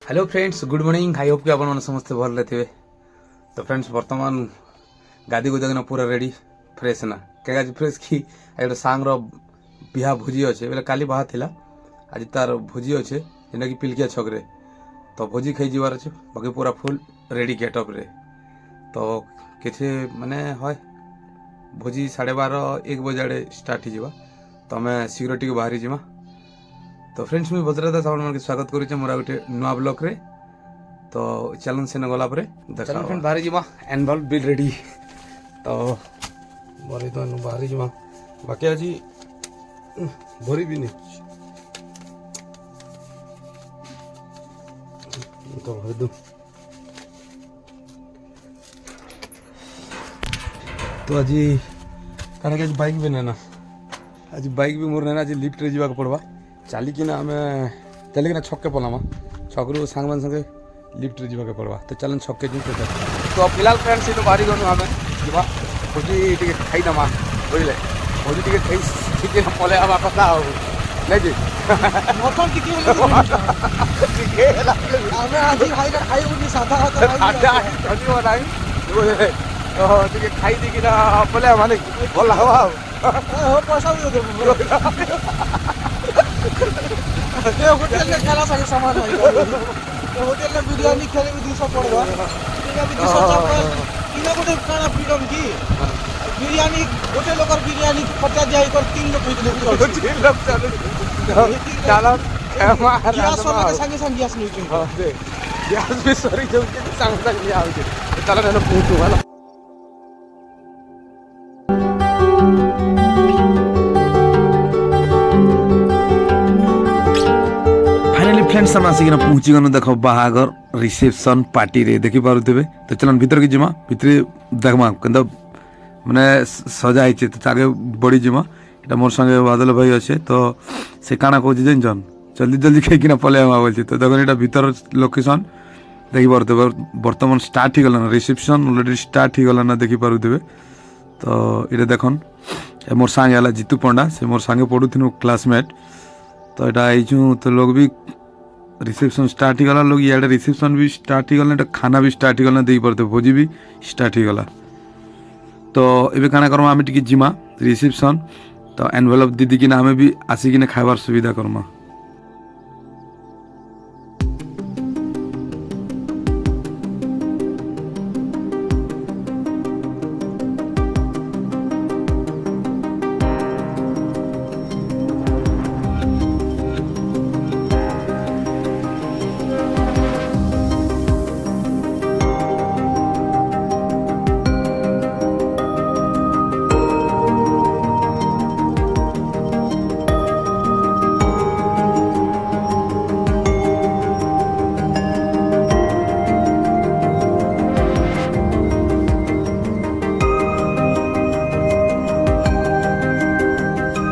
Hello friends, good morning. I hope कि आपण मैंने समस्ते भल थे। तो फ्रेंड्स बर्तमान गादी गुदा पूरा रेडी फ्रेश ना क्या फ्रेश कि एक सांग बिहा भोजी अच्छे बोले काली बाहा थिला आज तार भोजी अच्छे जेनटा कि पिलकिया छकरे तो भोजी खाई जीवार अच्छे बाकी पूरा फुल रेडी गेटअप रे। तो किसी माने है भोजी 12:30-1 बजे आड़े स्टार्ट हो तो आम शीघ्र टी बाहरी जीमा। तो फ्रेंड्स मुझे भद्रता आप स्वागत करुचे मोर गोटे नुआ ब्लॉक रे। तो चलन सेन गला देखा फ्रेंड बाहरी जीमा एनवल भी रेडी तो बरी तो बाहरी जीमा बाकी आज भरी भी नहीं तो भर दू। तो आज कारण आज बाइक भी नहीं ना आज बाइक भी मोर नहीं आज लिफ्ट रे जीवा पड़वा चलिकिना आम चलिकिना छक्के पलामा छकरू सांग मान संगे लिफ्ट रे जीवा पड़वा। तो चलन छक्के जी तो फिलहाल फ्रेंड्स ये बाहरी गलु आम जीवा भोजी टे खाई दमा बुझे भोजी टे खाई ठीक पलि आवा कथा हो नहीं जी मटन टिके आमे आज खाई खाई उनी सादा आटा चली बनाई बुझे तो टे खाई दी कि पलि माने भल हवा हो पैसा भी दे होटल में खाना सारे सामान है होटल में बिरयानी खेले भी 200 पड़वा इना भी 200 चाप इना को खाना फ्रीडम की बिरयानी होटल लोकर बिरयानी 50 जाई कर 3 लोग खरीद ले 3 लोग चलो हमारा गैस वाला के संगे संग गैस नहीं हां दे गैस भी सरी जो के संग संग ले आवे चलो ना पूछू वाला फ्रेंड्स हम आसिक पहुँची गनु देख बाहागर रिसेप्शन पार्टी रे देखी पारुथे। तो चलन भीतर की जिमा भीतर देखमा केंदा माने सजा है तो आगे बढ़ी जिमा এটা मोर संगे बादल भाई अच्छे तो से काना कहूँ जान जल्दी जल्दी खाई पलि बोलছি। तो देखो ये भीतर लोकेशन देखी पारुथे बर्तमान स्टार्ट हो गलाना रिसेप्शन अलरेडी स्टार्ट हो गलाना देखी पारुथे। तो ये देखन मोर सांगे है जीतू पंडा से मोर सांगे पढ़ुथिनु क्लासमेट। तो यहाँ आई तो लोग भी रिसेप्शन स्टार्ट ही गला लोग इे रिसेप्शन भी स्टार्ट ही गला खाना भी स्टार्ट ही गला देख पारे भोजी भी स्टार्ट ही गला। तो ये काना करमा आम टी जिमा रिसेप्शन तो एनवेलप दीदी किना आम भी आसिकिना खाबार सुविधा करमा।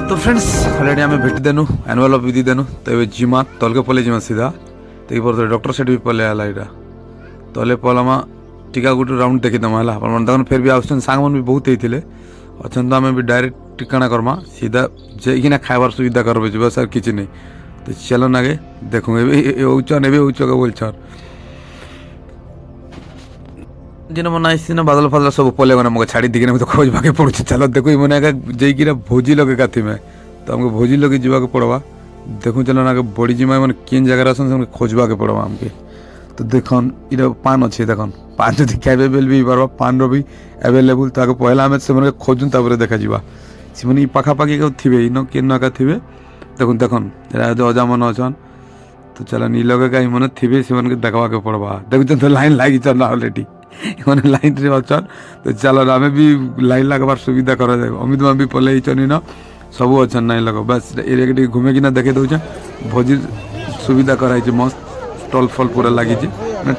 तो फ्रेंड्स ऑलरेडी आम भेटी देनु एनुअल भी दी देनु तो ये जिमा तलके पलि जिमा सीधा तो ये डॉक्टर सेट भी पलि आला यहाँ तले पलामा टीका गोटे राउंड देखीदमा है देखो फिर भी आसान सांग मन भी बहुत होते अच्छा तो आम भी डायरेक्ट टिकाणा करमा सीधा जाइना खाबार सुविधा कर सर किसी नहीं। तो चलन आगे देखूँ ये बोल जिन मन आई बादल फादल सब पले मैंने मुझे छाड़ी दिखे तो खोज भागे पड़े चलो देखो मैंने जाइए भोजी लगे का में तो हमको भोजी लगे जावाक पड़वा देखो चलो आगे बड़ी जिमा मैंने किन जगह आसन खोजवा के पड़वा आमके। तो देखन ये पान अच्छे देखन पान जो खाइबेबल भी पार्बा पान रो भी एवेलेबल तो आगे पहला आम से खोजुन तापर देखा जा से पाखापाखि थे इन के नका थे देखुन देखन अजा मन अच्छन तो चलो नी लगे कहीं मन थे से देखवा के पड़वा देखुन तो लाइन लगी चल अलरेडी मैंने लाइन रे अच्छन। तो चलो आम भी लाइन लगवार सुविधा कर अमित माम भी पलि न सब अच्छन नाइन लग बस ये घूमे कि देखे दौचे भोजी सुविधा कराई मस्त स्टल फल पूरा लगी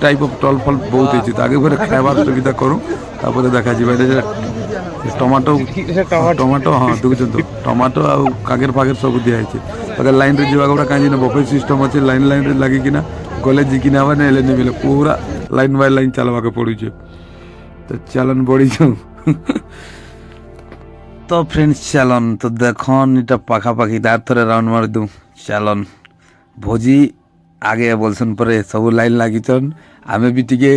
टाइप ऑफ स्टल फल बहुत होती आगे फिर खाइबार सुविधा करूँ तापर देखा टमाटो टमाटो हाँ देखुं टमाटो आ कागेर फागेर सब दिखाई लाइन रे जावा कहीं बफे सिस्टम अच्छे लाइन लाइन रे लगिकिना गले जिकिना नहीं मिले पूरा लाइन बाय लाइन चलवा के पड़ू। तो चलन बढ़ी तो फ्रेंड्स चलन तो देखन इटा पाखापाखि तार थरे राउंड मार दूँ चलन भोजी ଆଗେ ବୋଲସନ୍ ପରେ ସବୁ ଲାଇନ୍ ଲାଗିଛନ୍ ଆମେ ବି ଟିକେ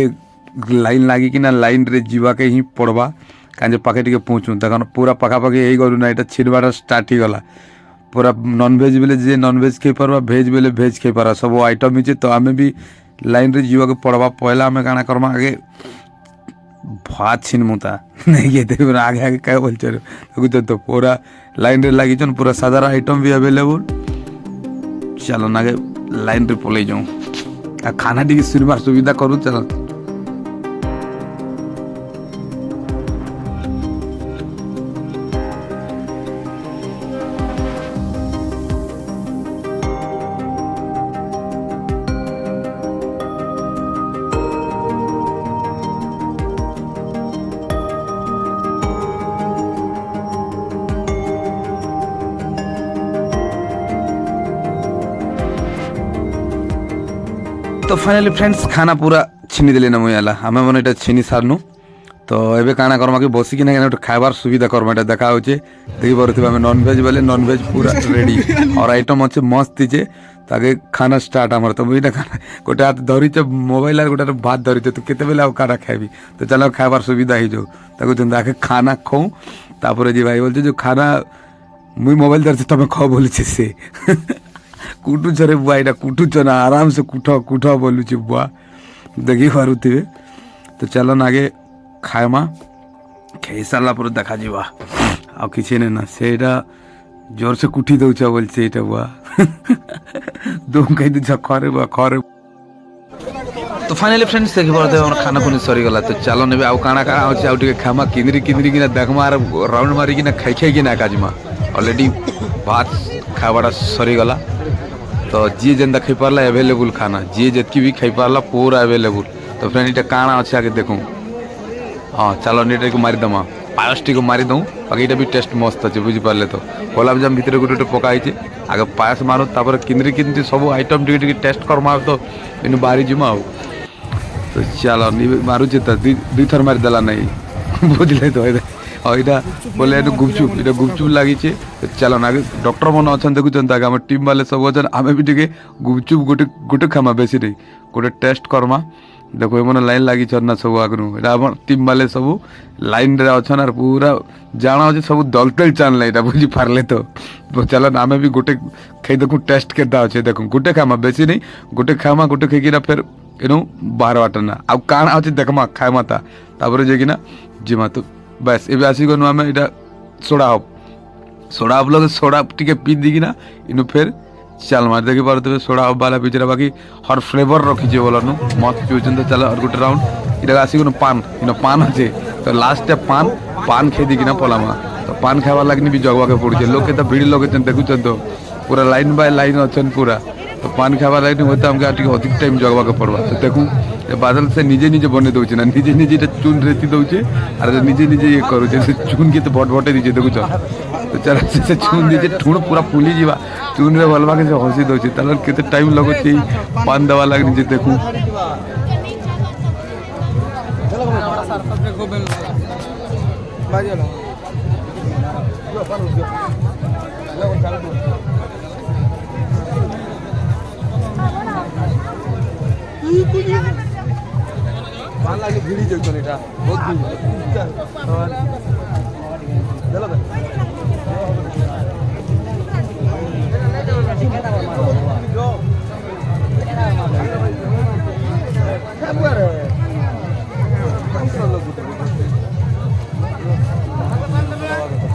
ଲାଇନ୍ ଲାଗିକିନା ଲାଇନ୍ରେ ଯିବାକେ ହିଁ ପଡ଼ବା କାଁ ଯେ ପାଖେ ଟିକେ ପହଞ୍ଚୁ ଦେଖନ ପୁରା ପାଖାପାଖି ହେଇଗଲୁ ନା ଏଇଟା ଛିଡ଼ବାଟା ଷ୍ଟାର୍ଟ ହେଇଗଲା पूरा नॉनभेज बेले जे नॉनभेज खाई पार्बा भेज बेले भेज खाई पारा सब आइटम ही तो आमे भी लाइन रे जीवा के पड़वा पहला आमे काना करमा आगे भात छिन मुता नहीं ये देख आगे आगे क्या बोल चलो तो पूरा लाइन रे लगी जन पूरा साधारण आइटम भी अवेलेबल चलो ना लाइन रे पले जाऊँ खाना टी सुनबार सुविधा करूँ चलो तो फाइनली फ्रेंड्स खाना पूरा छीनी देले ना मुला आमे मन एटा छीनी सारनु तो एबे काना करमा कि बसिक ना खाइबार सुविधा करमा एटा देखा होचे देखि परथिबा आमे नॉन वेज पूरा रेडी और आइटम अच्छे मस्त जे ताके खाना स्टार्ट हमर तो बुइना खाना गोटे हाथ धरि छ मोबाइल आर गोटे भात धरि छ तो केते बेला खाना खाइबी तो चलो खाइबार सुविधा ही जो ताको जंदा के खाना खाऊ तापर जी भाई बोलते जो खाना मुई मोबाइल धरि छ तमे खाओ बोली छ से कुटुच रे बुआ एटा कुटुच ना आराम से कुठ कुठ बोलुची बुआ देखी पारुथिबे तो चलो आगे खाएमा खाई सारा पर देखा जीवा आ किसी ने ना सेटा जोर से कुटी दउछ बोलছে এটা बुआ दोम कहि दे खरे बुआ खरे तो फाइनली फ्रेंड्स देखि परते हमर खाना पुनी सरी गला तो चलो नेबे आउ काना का होछ आउ टिके खामा किंदरी किंदरी किना देखमा आर राउंड मारी किना खाई खाई किना काजमा ऑलरेडी भात खावाडा सरी गला तो जी जेंदा खाई पारला अवेलेबल खाना जी जतकी भी खाई पारला पूरा अवेलेबल तो फ्रेंड इटा काना अच्छे आगे देखूँ हाँ चलो नेट को मारी दमा पायस टी को मारी दूँ बाकी इटा भी टेस्ट मस्त अच्छे बुझी पारे तो गुलाब जाम भितर गोटे पकाई आगे पायस मारो तापर किंदरी किंदरी सब आइटम टी टेस्ट करमा तो इन बाहरी जिमा तो चलो मारुचे तो दुई थर मारी देला नहीं बुझले तो यहाँ बोले गुपचुप लगी तो चलो ना डॉक्टर मन अच्छा देखुं आम टीम वाले सब अच्छे आम भी टे गुपचुप गोटे गोटे खामा बेसी नहीं गोटे टेस्ट करमा देखो मन लाइन लगी ना सब आगु टीम वाले सब लाइन रे अच्छा पूरा जाना अच्छे सब दलतेल चाल यहाँ बुझी पारे तो चलो आम भी गोटे खाई देखूँ टेस्ट के अच्छे देखूँ गोटे खामा बेसी नहीं गोटे खामा गोटे खाईकिना फिर इनू बाहर बाटा ना आउ काଣା अच्छे देखमा खाएमा तापर जाकिना जिमा तो बस एबे आसी गनु आमे इटा सोडा हब लगे सोडा टिके पी दिकिना इनु फिर चल मार देखि पारते सोडा हब वाला पिचरा बाकी हर फ्लेवर रखी जे बोलनु मत पिउचन तो चल और गुटे राउंड इटा आसी गनु पान इनो पान আছে तो लास्ट पान खे दिकिना पलामा तो पान खावा लागनी भी जगवा के पड़ुचे लोग के तो भीड़ लगे देखुचन तो पूरा लाइन बाय लाइन अछन पूरा तो पान खावा लाइन होता हमके टिके अधिक टाइम जगवा के पड़वा तो देखूं बादल से निजे निजे बने दउचे ना निजे निजे चून रेती दउचे और निजे निजे ये करूचे से चून के तो बट बटे दीजे देखुच तो चल से चून दीजे ठुण पूरा फुली जीवा चून रे भलवा के से हसी दउचे तल केते टाइम लगोचे पान दवा लाग निजे देखूं ভাল লাগে ভিড়ি দেখুন এটা বহুত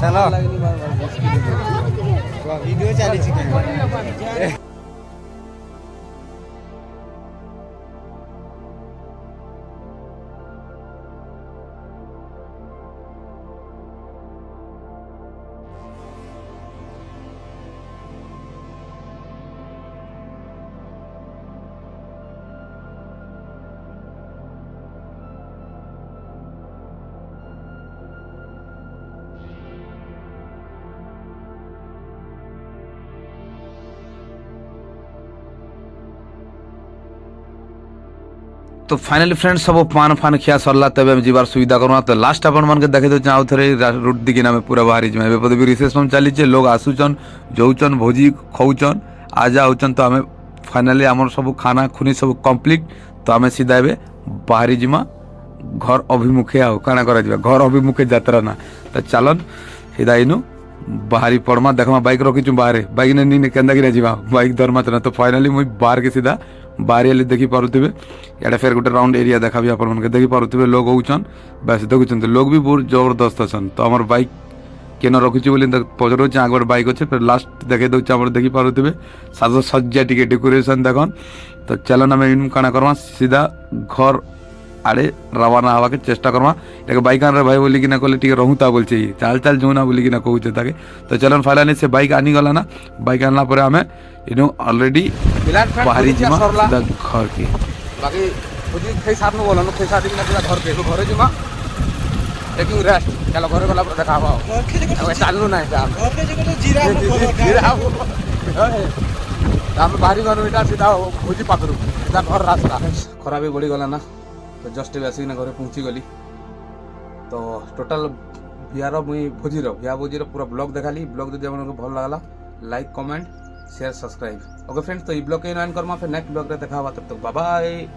चलो वीडियो चालीस तो फाइनली फ्रेंड्स सब पान फान खिया सरला तबे जीवार सुविधा करूँ तो लास्ट अपन मन के देखे तो आउ थे रूट दिखे ना पूरा बाहरी जी भी रिसेप्शन चली लोग आसुचन जोचन भोजी खाऊचन आजा होचन तो आम फाइनाली आमर सब खाना खुनी सब कंप्लीट तो आम सीधा ए बाहरी जिमा घर अभिमुखे आओ काना करा जिबा घर अभिमुखे यात्रा ना तो चलन सीधा इनु बाहरी पड़मा देखमा बाइक रखी बाहर बाइक ने केंदा गिरा जीवा बाइक धर्मा ना तो फाइनाली मुई बाहर के सीधा बाहरी आली देखी पारुथिबे याडे फेर गोटे राउंड एरिया देखाबी आपन मन के देखी पारुथिबे लोग होउछन बस देखुछन लोग भी बहुत जबरदस्त अछन तो हमर बाइक केन रखुची बोली पचर आगे बाइक अच्छे फिर लास्ट देखे दे देखी पारे साज सज्जा टी डेकोरेशन देखन तो चलन आम इन काना करमा सीधा घर आड़े रवाना हवा के चेष्टा करमा ये बाइक आन भाई बोली कि कहले टी रहूता बोल चाल चाल जो ना बोली कि कहूचे ताके तो चलन फाइनाली से बाइक आनी गला ना बाइक आनला पर आम इनु ऑलरेडी बाहरी जिमा सीधा घर के बाकी बुझी खै साथ में बोलन खै साथ में घर के घरे जिमा टेकिंग रेस्ट चलो घरे गला पर देखा आओ घर के जगह अब चालू ना है घर के जगह तो जीरा हम बाहरी गनु इटा सीधा भोजी पाखरु सीधा घर रास्ता खरा भी बड़ी गला ना तो जस्ट बेसी ना घरे पहुंची गली तो टोटल बिहार मुई भोजी पूरा ब्लॉग देखाली ब्लॉग जब आपको भल लागला like comment share subscribe okay friends तो ई ब्लॉग के जॉइन करमा फिर नेक्स्ट ब्लॉग रे देखा तब तक बाय बाय।